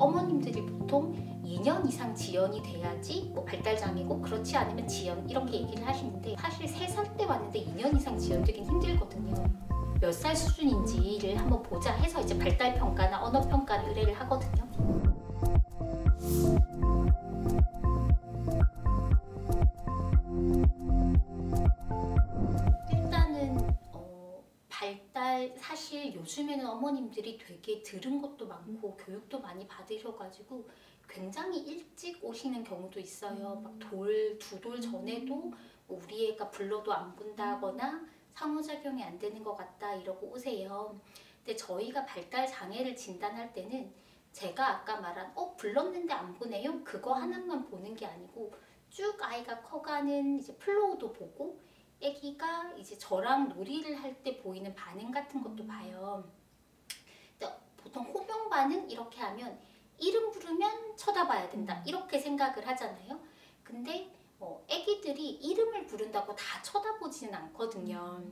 어머님들이 보통 2년 이상 지연이 돼야지 뭐 발달장애고 그렇지 않으면 지연 이렇게 얘기를 하시는데 사실 3살 때 왔는데 2년 이상 지연되긴 힘들거든요. 몇 살 수준인지를 한번 보자 해서 이제 발달평가나 언어평가를 의뢰를 하거든요. 일단은 발달 사실 요즘에는 어머님들이 되게 들은 것도 많고 교육도 많이 받으셔가지고 굉장히 일찍 오시는 경우도 있어요. 막 두 돌 전에도 뭐 우리 애가 불러도 안 본다거나 상호작용이 안 되는 것 같다 이러고 오세요. 근데 저희가 발달 장애를 진단할 때는 제가 아까 말한 불렀는데 안 보네요 그거 하나만 보는 게 아니고 쭉 아이가 커가는 이제 플로우도 보고 아기가 이제 저랑 놀이를 할 때 보이는 반응 같은 것도 봐요. 근데 보통 호명 반응 이렇게 하면 이름 부르면 쳐다봐야 된다 이렇게 생각을 하잖아요. 근데 아기들이 이름을 부른다고 다 쳐다보지는 않거든요.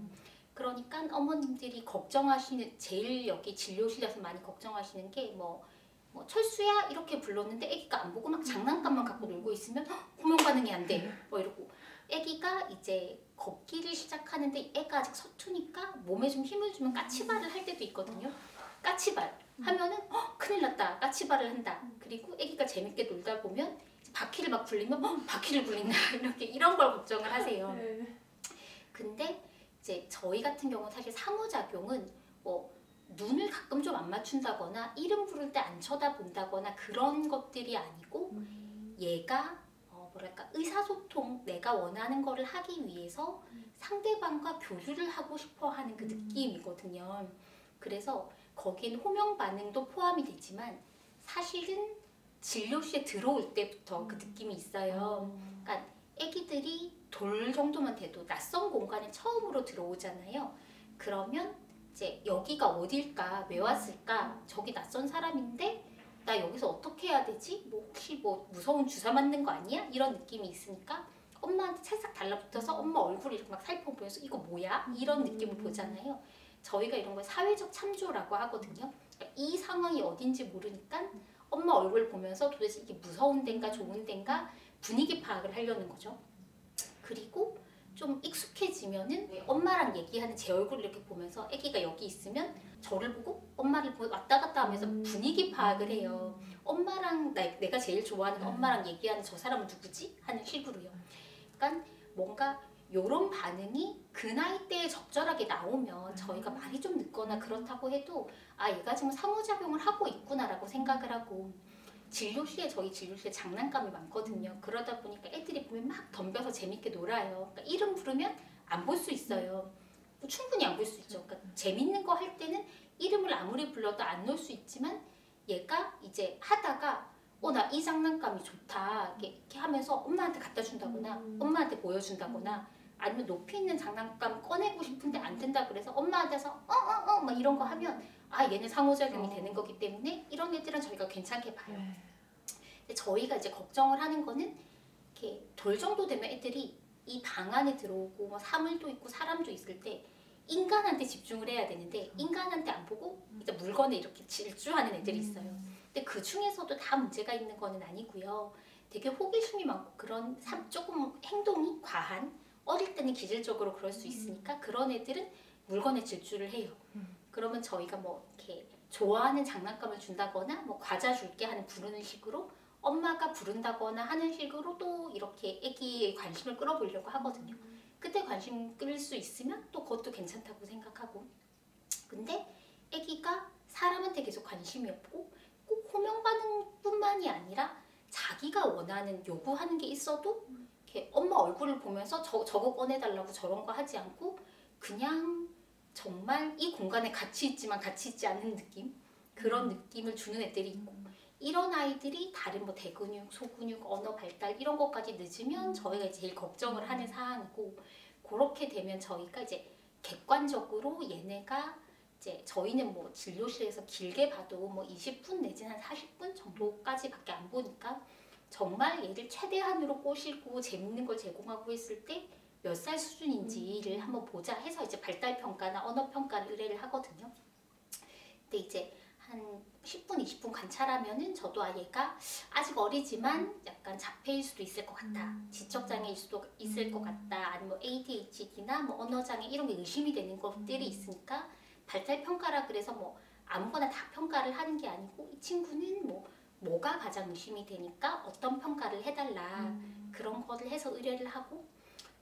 그러니까 어머님들이 걱정하시는 제일 여기 진료실에서 많이 걱정하시는 게 뭐 철수야 이렇게 불렀는데 아기가 안 보고 막 장난감만 갖고 놀고 있으면 호명 반응이 안 돼 뭐 이러고 아기가 이제 걷기를 시작하는데 애가 아직 서투니까 몸에 좀 힘을 주면 까치발을 할 때도 있거든요. 까치발 하면은 큰일 났다 까치발을 한다. 그리고 아기가 재밌게 놀다 보면 바퀴를 막 굴리면 바퀴를 굴린다 이렇게 이런 걸 걱정을 하세요. 근데 이제 저희 같은 경우는 사실 상호작용은 눈을 가끔 좀 안 맞춘다거나 이름 부를 때 안 쳐다본다거나 그런 것들이 아니고 얘가 뭐랄까 의사소통 내가 원하는 거를 하기 위해서 상대방과 교류를 하고 싶어 하는 그 느낌이거든요. 그래서 거긴 호명 반응도 포함이 되지만 사실은 진료실에 들어올 때부터 그 느낌이 있어요. 그러니까 아기들이 돌 정도만 돼도 낯선 공간에 처음으로 들어오잖아요. 그러면 이제 여기가 어딜까? 왜 왔을까? 저기 낯선 사람인데 나 여기서 어떻게 해야 되지? 뭐 혹시 뭐 무서운 주사 맞는 거 아니야? 이런 느낌이 있으니까 엄마한테 찰싹 달라붙어서 엄마 얼굴을 이렇게 막 살펴보면서 이거 뭐야? 이런 느낌을 보잖아요. 저희가 이런 걸 사회적 참조라고 하거든요. 그러니까 이 상황이 어딘지 모르니까 엄마 얼굴 보면서 도대체 이게 무서운 데인가 좋은 데인가 분위기 파악을 하려는 거죠. 그리고 좀 익숙해지면은 엄마랑 얘기하는 제 얼굴을 이렇게 보면서 아기가 여기 있으면 저를 보고 엄마를 왔다 갔다 하면서 분위기 파악을 해요. 엄마랑 내가 제일 좋아하는 엄마랑 얘기하는 저 사람은 누구지? 하는 식으로요. 그러니까 뭔가 요런 반응이 그 나이대에 적절하게 나오면 저희가 말이 좀 늦거나 그렇다고 해도 아 얘가 지금 상호작용을 하고 있구나라고 생각을 하고 진료실에 저희 진료실에 장난감이 많거든요. 그러다 보니까 애들이 보면 막 덤벼서 재밌게 놀아요. 그러니까 이름 부르면 안 볼 수 있어요. 충분히 안 볼 수 있죠. 그러니까 재밌는 거 할 때는 이름을 아무리 불러도 안 놀 수 있지만 얘가 이제 하다가 나 이 장난감이 좋다 이렇게 하면서 엄마한테 갖다 준다거나 엄마한테 보여준다거나 아니면 높이 있는 장난감 꺼내고 싶은데 안 된다 그래서 엄마한테서 막 이런 거 하면 아 얘는 상호작용이 되는 거기 때문에 이런 애들은 저희가 괜찮게 봐요. 근데 저희가 이제 걱정을 하는 거는 이렇게 돌 정도 되면 애들이 이 방 안에 들어오고 뭐 사물도 있고 사람도 있을 때 인간한테 집중을 해야 되는데 인간한테 안 보고 이제 물건에 이렇게 질주하는 애들이 있어요. 근데 그 중에서도 다 문제가 있는 거는 아니고요. 되게 호기심이 많고 그런 조금 행동이 과한 어릴 때는 기질적으로 그럴 수 있으니까 그런 애들은 물건에 질주를 해요. 그러면 저희가 뭐 이렇게 좋아하는 장난감을 준다거나 뭐 과자 줄게 하는 부르는 식으로 엄마가 부른다거나 하는 식으로 또 이렇게 아기의 관심을 끌어보려고 하거든요. 그때 관심 끌 수 있으면 또 그것도 괜찮다고 생각하고 근데 아기가 사람한테 계속 관심이 없고 꼭 호명 반응뿐만이 아니라 자기가 원하는 요구하는 게 있어도 이렇게 엄마 얼굴을 보면서 저거 꺼내달라고 저런 거 하지 않고 그냥 정말 이 공간에 같이 있지만 같이 있지 않은 느낌 그런 느낌을 주는 애들이 있고 이런 아이들이 다른 뭐 대근육, 소근육, 언어 발달 이런 것까지 늦으면 저희가 제일 걱정을 하는 사안이고 그렇게 되면 저희가 이제 객관적으로 얘네가 이제 저희는 뭐 진료실에서 길게 봐도 뭐 20분 내지는 한 40분 정도까지밖에 안 보니까 정말 얘를 최대한으로 꼬시고 재밌는 걸 제공하고 있을 때 몇 살 수준인지를 한번 보자 해서 이제 발달평가나 언어평가를 의뢰를 하거든요. 근데 이제 한 10분, 20분 관찰하면은 저도 얘가 아직 어리지만 약간 자폐일 수도 있을 것 같다. 지적장애일 수도 있을 것 같다. 아니면 뭐 ADHD나 뭐 언어장애 이런 게 의심이 되는 것들이 있으니까 발달평가라 그래서 뭐 아무거나 다 평가를 하는 게 아니고 이 친구는 뭐가 가장 의심이 되니까 어떤 평가를 해달라. 그런 거를 해서 의뢰를 하고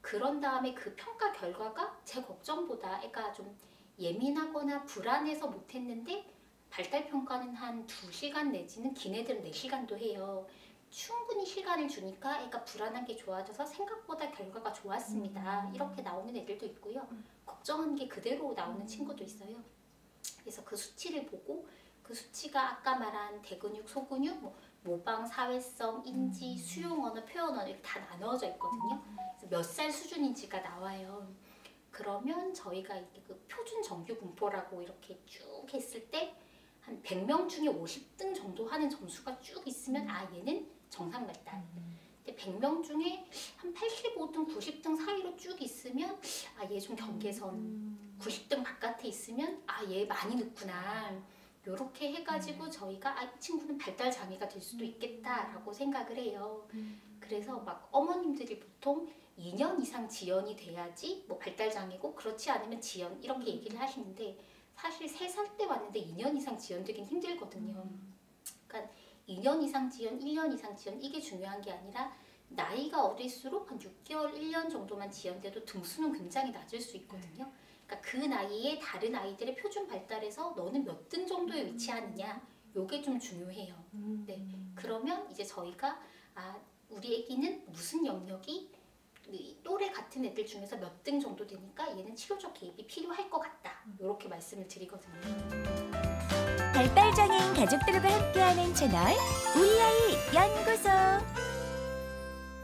그런 다음에 그 평가 결과가 제 걱정보다 애가 좀 예민하거나 불안해서 못했는데 발달평가는 한 2시간 내지는 긴 애들은 4시간도 해요. 충분히 시간을 주니까 애가 불안한 게 좋아져서 생각보다 결과가 좋았습니다. 이렇게 나오는 애들도 있고요. 걱정한 게 그대로 나오는 친구도 있어요. 그래서 그 수치를 보고 그 수치가 아까 말한 대근육, 소근육, 모방, 사회성, 인지, 수용 언어, 표현 언어 이렇게 다 나눠져 있거든요. 그래서 몇 살 수준인지가 나와요. 그러면 저희가 이게 그 표준 정규 분포라고 이렇게 쭉 했을 때 한 100명 중에 50등 정도 하는 점수가 쭉 있으면 얘는 정상 발달. 근데 100명 중에 한 85등, 90등 사이로 쭉 있으면 얘 좀 경계선. 90등 바깥에 있으면 얘 많이 늦구나. 요렇게 해가지고 저희가 이 친구는 발달 장애가 될 수도 있겠다라고 생각을 해요. 그래서 막 어머님들이 보통 2년 이상 지연이 돼야지 뭐 발달 장애고 그렇지 않으면 지연 이렇게 얘기를 하시는데 사실 3살 때 왔는데 2년 이상 지연되긴 힘들거든요. 그러니까 2년 이상 지연, 1년 이상 지연 이게 중요한 게 아니라 나이가 어릴수록 한 6개월, 1년 정도만 지연돼도 등수는 굉장히 낮을 수 있거든요. 그러니까 그 나이에 다른 아이들의 표준 발달에서 너는 몇 등 정도에 위치하느냐 요게 좀 중요해요. 네, 그러면 이제 저희가 우리 애기는 무슨 영역이 또래 같은 애들 중에서 몇 등 정도 되니까 얘는 치료적 개입이 필요할 것 같다. 이렇게 말씀을 드리거든요. 발달장애인 가족들과 함께하는 채널 우리 아이 연구소.